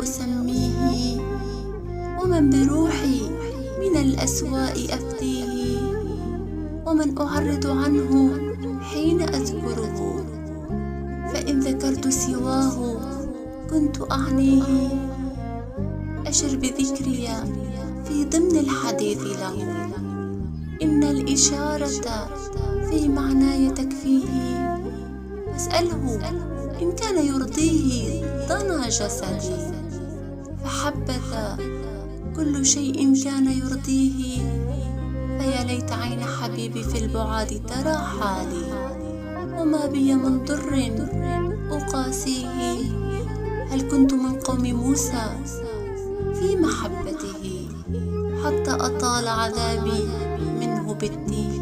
أسميه، ومن بروحي من الأسواء أفديه، ومن أعرض عنه حين أذكره، فإن ذكرت سواه كنت أعنيه. أشر بذكري في ضمن الحديث له، إن الإشارة في معناي تكفيه. واسأله إن كان يرضيه ضنا جسدي، فحبذا كل شيء كان يرضيه. فيا ليت عين حبيبي في البعاد ترى حالي، وما بي من ضر أقاسيه. هل كنت من قوم موسى في محبته، حتى أطال عذابي منه بالتيه.